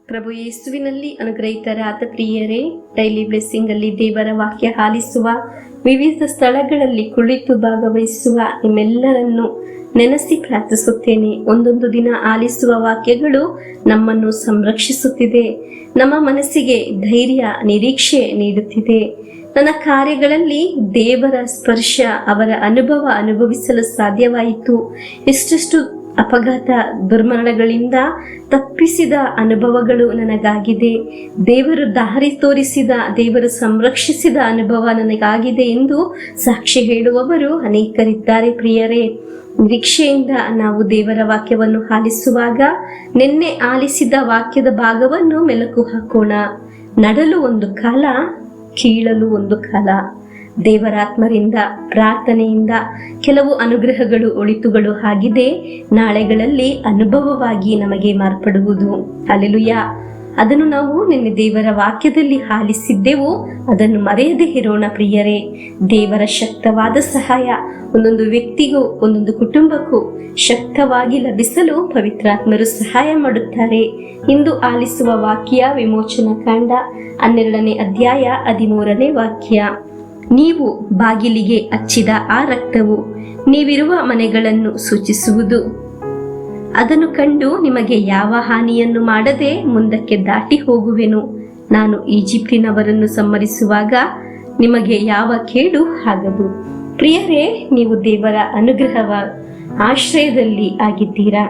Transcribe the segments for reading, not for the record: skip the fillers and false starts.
ಪ್ರಭು ಯೇಸುವಿನಲ್ಲಿ ಅನುಗ್ರಹಿತರಾದ ಪ್ರಿಯರೇ, daily blessing ಅಲ್ಲಿ ದೇವರ ವಾಕ್ಯ ಆಲಿಸುವ, ವಿವಿಧ ಸ್ಥಳಗಳಲ್ಲಿ ಕುಳಿತು ಭಾಗವಹಿಸುವ ನಿಮ್ಮೆಲ್ಲರನ್ನು ನೆನೆಸಿ ಪ್ರಾರ್ಥಿಸುತ್ತೇನೆ. ಒಂದೊಂದು ದಿನ ಆಲಿಸುವ ವಾಕ್ಯಗಳು ನಮ್ಮನ್ನು ಸಂರಕ್ಷಿಸುತ್ತಿದೆ, ನಮ್ಮ ಮನಸ್ಸಿಗೆ ಧೈರ್ಯ, ನಿರೀಕ್ಷೆ ನೀಡುತ್ತಿದೆ. ನನ್ನ ಕಾರ್ಯಗಳಲ್ಲಿ ದೇವರ ಸ್ಪರ್ಶ, ಅವರ ಅನುಭವಿಸಲು ಸಾಧ್ಯವಾಯಿತು. ಎಷ್ಟೆಷ್ಟು ಅಪಘಾತ, ದುರ್ಮರಣಗಳಿಂದ ತಪ್ಪಿಸಿದ ಅನುಭವಗಳು ನನಗಾಗಿದೆ. ದೇವರು ದಾರಿ ತೋರಿಸಿದ, ದೇವರು ಸಂರಕ್ಷಿಸಿದ ಅನುಭವ ನನಗಾಗಿದೆ ಎಂದು ಸಾಕ್ಷಿ ಹೇಳುವವರು ಅನೇಕರಿದ್ದಾರೆ. ಪ್ರಿಯರೇ, ನಿರೀಕ್ಷೆಯಿಂದ ನಾವು ದೇವರ ವಾಕ್ಯವನ್ನು ಆಲಿಸುವಾಗ ನಿನ್ನೆ ಆಲಿಸಿದ ವಾಕ್ಯದ ಭಾಗವನ್ನು ಮೆಲುಕು ಹಾಕೋಣ. ನಡಲು ಒಂದು ಕಾಲ, ಕೀಳಲು ಒಂದು ಕಾಲ. ದೇವರಾತ್ಮರಿಂದ, ಪ್ರಾರ್ಥನೆಯಿಂದ ಕೆಲವು ಅನುಗ್ರಹಗಳು, ಒಳಿತುಗಳು ಆಗಿದೆ. ನಾಳೆಗಳಲ್ಲಿ ಅನುಭವವಾಗಿ ನಮಗೆ ಮಾರ್ಪಡುವುದು. ಹಲ್ಲೆಲೂಯಾ. ಅದನ್ನು ನಾವು ನಿನ್ನೆ ದೇವರ ವಾಕ್ಯದಲ್ಲಿ ಆಲಿಸಿದ್ದೆವು, ಅದನ್ನು ಮರೆಯದೇ ಇರೋಣ ಪ್ರಿಯರೇ. ದೇವರ ಶಕ್ತವಾದ ಸಹಾಯ ಒಂದೊಂದು ವ್ಯಕ್ತಿಗೂ, ಒಂದೊಂದು ಕುಟುಂಬಕ್ಕೂ ಶಕ್ತವಾಗಿ ಲಭಿಸಲು ಪವಿತ್ರಾತ್ಮರು ಸಹಾಯ ಮಾಡುತ್ತಾರೆ. ಇಂದು ಆಲಿಸುವ ವಾಕ್ಯ ವಿಮೋಚನಾ ಕಾಂಡ 12ನೇ ಅಧ್ಯಾಯ 13ನೇ ವಾಕ್ಯ. ನೀವು ಬಾಗಿಲಿಗೆ ಹಚ್ಚಿದ ಆ ರಕ್ತವು ನೀವಿರುವ ಮನೆಗಳನ್ನು ಸೂಚಿಸುವುದು. ಅದನ್ನು ಕಂಡು ನಿಮಗೆ ಯಾವ ಹಾನಿಯನ್ನು ಮಾಡದೆ ಮುಂದಕ್ಕೆ ದಾಟಿ ಹೋಗುವೆನು. ನಾನು ಈಜಿಪ್ಟಿನವರನ್ನು ಸಂಹರಿಸುವಾಗ ನಿಮಗೆ ಯಾವ ಕೇಡು ಆಗದು. ಪ್ರಿಯರೇ, ನೀವು ದೇವರ ಅನುಗ್ರಹವ ಆಶ್ರಯದಲ್ಲಿ ಆಗಿದ್ದೀರಾ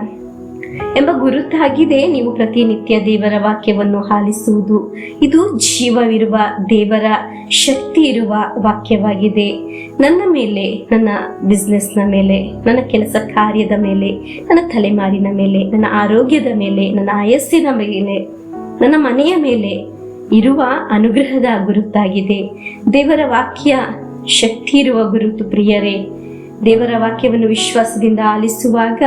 ಎಂಬ ಗುರುತಾಗಿದೆ ನೀವು ಪ್ರತಿನಿತ್ಯ ದೇವರ ವಾಕ್ಯವನ್ನು ಆಲಿಸುವುದು. ಇದು ಜೀವವಿರುವ, ದೇವರ ಶಕ್ತಿ ಇರುವ ವಾಕ್ಯವಾಗಿದೆ. ನನ್ನ ಮೇಲೆ, ನನ್ನ ಬಿಸ್ನೆಸ್ನ ಮೇಲೆ, ನನ್ನ ಕೆಲಸ ಕಾರ್ಯದ ಮೇಲೆ, ನನ್ನ ತಲೆಮಾರಿನ ಮೇಲೆ, ನನ್ನ ಆರೋಗ್ಯದ ಮೇಲೆ, ನನ್ನ ಆಯಸ್ಸಿನ ಮೇಲೆ, ನನ್ನ ಮನೆಯ ಮೇಲೆ ಇರುವ ಅನುಗ್ರಹದ ಗುರುತಾಗಿದೆ. ದೇವರ ವಾಕ್ಯ ಶಕ್ತಿ ಇರುವ ಗುರುತು ಪ್ರಿಯರೇ. ದೇವರ ವಾಕ್ಯವನ್ನು ವಿಶ್ವಾಸದಿಂದ ಆಲಿಸುವಾಗ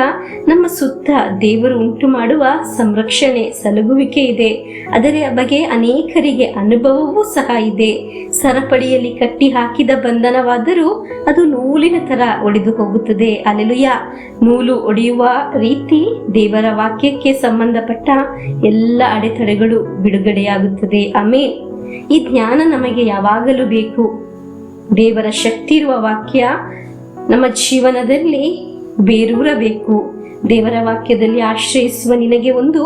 ನಮ್ಮ ಸುತ್ತ ದೇವರು ಉಂಟು ಮಾಡುವ ಸಂರಕ್ಷಣೆ, ಸಲಹುವಿಕೆ ಇದೆ. ಅದರ ಬಗ್ಗೆ ಅನೇಕರಿಗೆ ಅನುಭವವೂ ಸಹ ಇದೆ. ಸರಪಳಿಯಲ್ಲಿ ಕಟ್ಟಿ ಹಾಕಿದ ಬಂಧನವಾದರೂ ಅದು ನೂಲಿನ ತರ ಒಡೆದು ಹೋಗುತ್ತದೆ. ಹಲ್ಲೆಲೂಯಾ. ನೂಲು ಒಡೆಯುವ ರೀತಿ ದೇವರ ವಾಕ್ಯಕ್ಕೆ ಸಂಬಂಧಪಟ್ಟ ಎಲ್ಲ ಅಡೆತಡೆಗಳು ಬಿಡುಗಡೆಯಾಗುತ್ತದೆ. ಆಮೆನ್. ಈ ಜ್ಞಾನ ನಮಗೆ ಯಾವಾಗಲೂ ಬೇಕು. ದೇವರ ಶಕ್ತಿ ಇರುವ ವಾಕ್ಯ ನಮ್ಮ ಜೀವನದಲ್ಲಿ ಬೇರೂರಬೇಕು. ದೇವರ ವಾಕ್ಯದಲ್ಲಿ ಆಶ್ರಯಿಸುವ ನಿನಗೆ ಒಂದು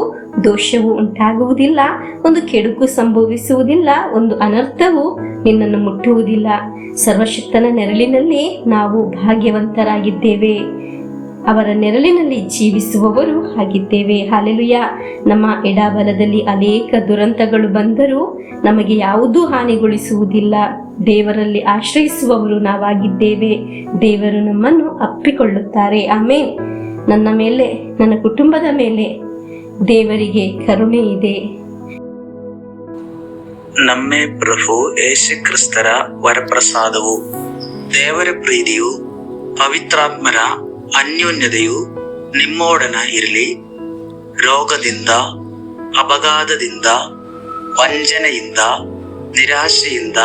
ದೋಷವು ಉಂಟಾಗುವುದಿಲ್ಲ, ಒಂದು ಕೆಡುಕು ಸಂಭವಿಸುವುದಿಲ್ಲ, ಒಂದು ಅನರ್ಥವು ನಿನ್ನನ್ನು ಮುಟ್ಟುವುದಿಲ್ಲ. ಸರ್ವಶಕ್ತನ ನೆರಳಿನಲ್ಲಿ ನಾವು ಭಾಗ್ಯವಂತರಾಗಿದ್ದೇವೆ. ಅವರ ನೆರಳಿನಲ್ಲಿ ಜೀವಿಸುವವರು ಆಗಿದ್ದೇವೆ. ಹಲ್ಲೆಲೂಯಾ. ನಮ್ಮ ಎಡಬಲದಲ್ಲಿ ಅನೇಕ ದುರಂತಗಳು ಬಂದರೂ ನಮಗೆ ಯಾವುದೂ ಹಾನಿಗೊಳಿಸುವುದಿಲ್ಲ. ದೇವರಲ್ಲಿ ಆಶ್ರಯಿಸುವವರು ನಾವಾಗಿದ್ದೇವೆ. ದೇವರು ನಮ್ಮನ್ನು ಅಪ್ಪಿಕೊಳ್ಳುತ್ತಾರೆ. ಆಮೆನ್. ನನ್ನ ಮೇಲೆ, ನನ್ನ ಕುಟುಂಬದ ಮೇಲೆ ದೇವರಿಗೆ ಕರುಣೆ ಇದೆ. ನಮ್ಮ ಪ್ರಭು ಯೇಸು ಕ್ರಿಸ್ತರ ವರಪ್ರಸಾದವು, ದೇವರ ಪ್ರೀತಿಯು, ಪವಿತ್ರಾತ್ಮರ ಅನ್ಯೋನ್ಯತೆಯು ನಿಮ್ಮೊಡನ ಇರಲಿ. ರೋಗದಿಂದ, ಅಪಘಾತದಿಂದ, ವಂಚನೆಯಿಂದ, ನಿರಾಶೆಯಿಂದ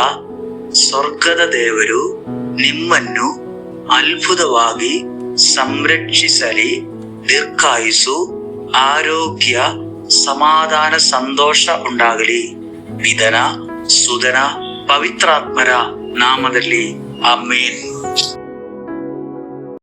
ಸ್ವರ್ಗದ ದೇವರು ನಿಮ್ಮನ್ನು ಅದ್ಭುತವಾಗಿ ಸಂರಕ್ಷಿಸಲಿ. ದೀರ್ಘಾಯುಸ್ಸು, ಆರೋಗ್ಯ, ಸಮಾಧಾನ, ಸಂತೋಷ ಉಂಟಾಗಲಿ. ಪಿತನ, ಸುತನ, ಪವಿತ್ರಾತ್ಮರ ನಾಮದಲ್ಲಿ ಆಮೆನ್.